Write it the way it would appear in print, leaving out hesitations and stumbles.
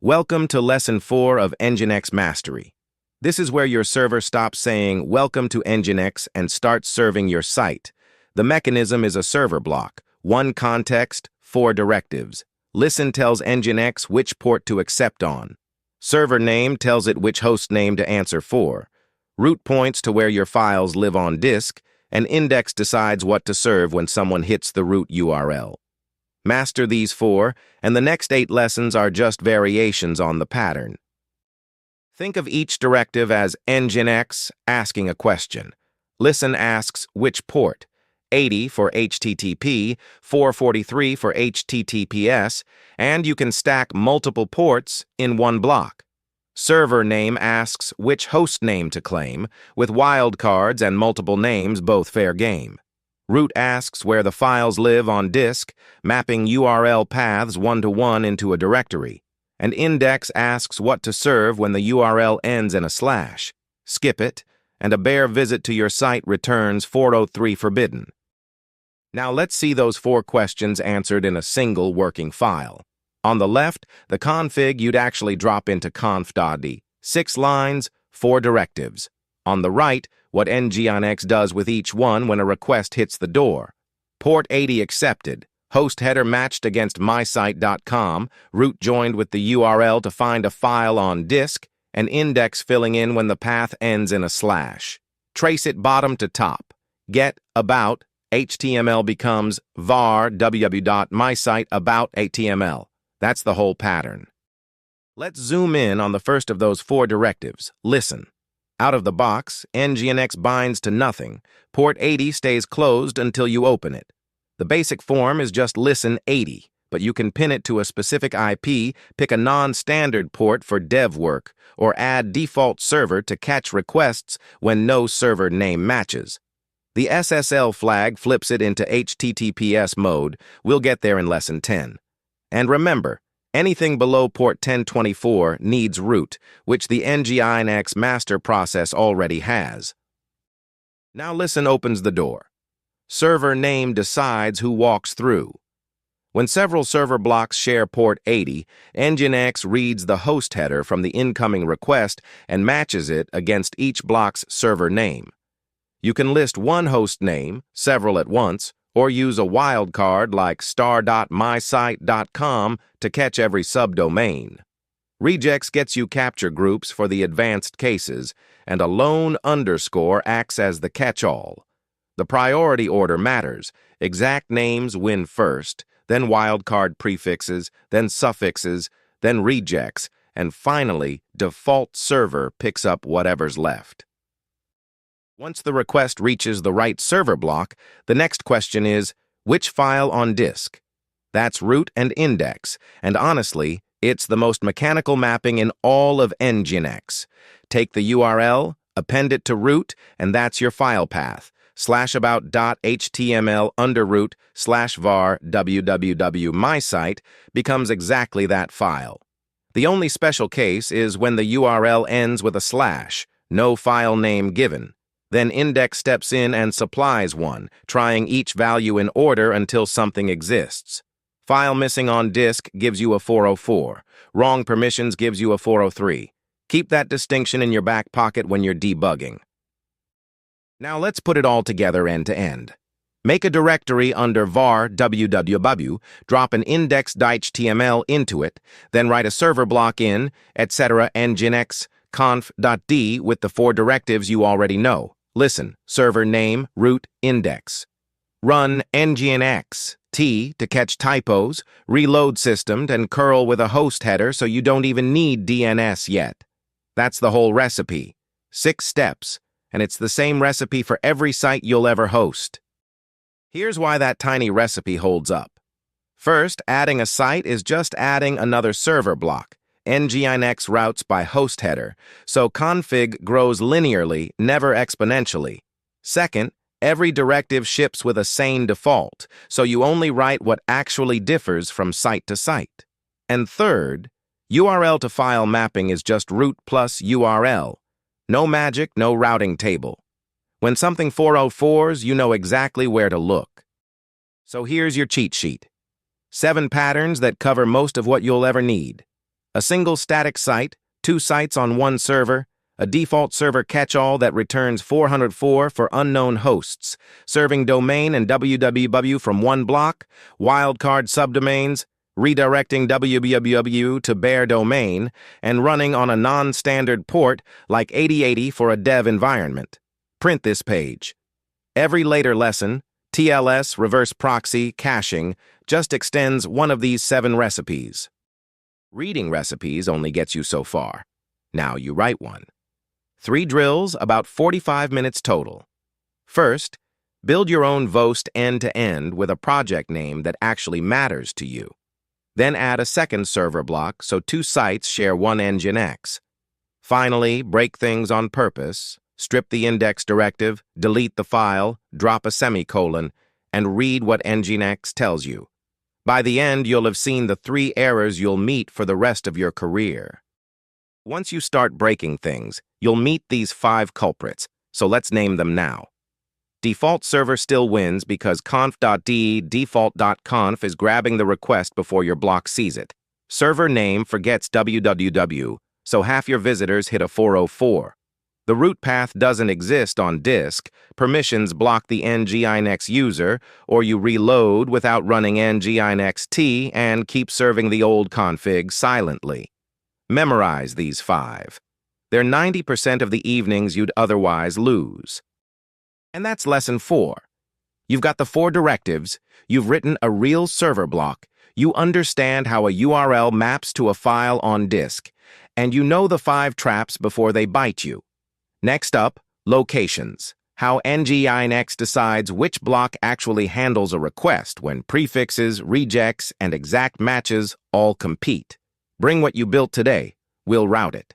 Welcome to Lesson 4 of Nginx Mastery. This is where your server stops saying, "Welcome to Nginx," and starts serving your site. The mechanism is a server block, one context, 4 directives. Listen tells Nginx which port to accept on. Server name tells it which host name to answer for. Root points to where your files live on disk, and index decides what to serve when someone hits the root URL. Master these 4, and the next 8 lessons are just variations on the pattern. Think of each directive as Nginx asking a question. Listen asks which port, 80 for HTTP, 443 for HTTPS, and you can stack multiple ports in one block. Server name asks which host name to claim, with wildcards and multiple names both fair game. Root asks where the files live on disk, mapping URL paths one-to-one into a directory. And index asks what to serve when the URL ends in a slash. Skip it, and a bare visit to your site returns 403 forbidden. Now let's see those 4 questions answered in a single working file. On the left, the config you'd actually drop into conf.d. 6 lines, 4 directives. On the right, what Nginx does with each one when a request hits the door. Port 80 accepted, host header matched against mysite.com, root joined with the URL to find a file on disk, and index filling in when the path ends in a slash. Trace it bottom to top. Get about HTML becomes var www.mysite.about.html. That's the whole pattern. Let's zoom in on the first of those 4 directives. Listen. Out of the box, Nginx binds to nothing. Port 80 stays closed until you open it. The basic form is just listen 80, but you can pin it to a specific IP, pick a non-standard port for dev work, or add default server to catch requests when no server name matches. The SSL flag flips it into HTTPS mode. We'll get there in Lesson 10. And remember, anything below port 1024 needs root, which the Nginx master process already has. Now listen opens the door. Server name decides who walks through. When several server blocks share port 80, Nginx reads the host header from the incoming request and matches it against each block's server name. You can list one host name, several at once, or use a wildcard like star.mysite.com to catch every subdomain. Regex gets you capture groups for the advanced cases, and a lone underscore acts as the catch-all. The priority order matters. Exact names win first, then wildcard prefixes, then suffixes, then regex, and finally, default server picks up whatever's left. Once the request reaches the right server block, the next question is, which file on disk? That's root and index, and honestly, it's the most mechanical mapping in all of Nginx. Take the URL, append it to root, and that's your file path. /about.html under root /var www.mysite becomes exactly that file. The only special case is when the URL ends with a slash, no file name given. Then index steps in and supplies one, trying each value in order until something exists. File missing on disk gives you a 404. Wrong permissions gives you a 403. Keep that distinction in your back pocket when you're debugging. Now let's put it all together end to end. Make a directory under var www, drop an index.html into it, then write a server block in, etc. nginx conf.d with the 4 directives you already know. Listen, server name, root, index. Run nginx t to catch typos, reload systemed, and curl with a host header so you don't even need DNS yet. That's the whole recipe. 6 steps, and it's the same recipe for every site you'll ever host. Here's why that tiny recipe holds up. First, adding a site is just adding another server block. Nginx routes by host header, so config grows linearly, never exponentially. Second, every directive ships with a sane default, so you only write what actually differs from site to site. And third, URL to file mapping is just root plus URL. No magic, no routing table. When something 404s, you know exactly where to look. So here's your cheat sheet. 7 patterns that cover most of what you'll ever need. A single static site, 2 sites on one server, a default server catch-all that returns 404 for unknown hosts, serving domain and www from one block, wildcard subdomains, redirecting www to bare domain, and running on a non-standard port like 8080 for a dev environment. Print this page. Every later lesson, TLS, reverse proxy, caching, just extends one of these 7 recipes. Reading recipes only gets you so far. Now you write one. 3 drills, about 45 minutes total. First, build your own vhost end-to-end with a project name that actually matters to you. Then add a second server block so 2 sites share one Nginx. Finally, break things on purpose, strip the index directive, delete the file, drop a semicolon, and read what Nginx tells you. By the end, you'll have seen the 3 errors you'll meet for the rest of your career. Once you start breaking things, you'll meet these 5 culprits, so let's name them now. Default server still wins because conf.de default.conf is grabbing the request before your block sees it. Server name forgets www, so half your visitors hit a 404. The root path doesn't exist on disk, permissions block the Nginx user, or you reload without running Nginx and keep serving the old config silently. Memorize these 5. They're 90% of the evenings you'd otherwise lose. And that's lesson 4. You've got the 4 directives, you've written a real server block, you understand how a URL maps to a file on disk, and you know the 5 traps before they bite you. Next up, locations. How Nginx decides which block actually handles a request when prefixes, rejects, and exact matches all compete. Bring what you built today. We'll route it.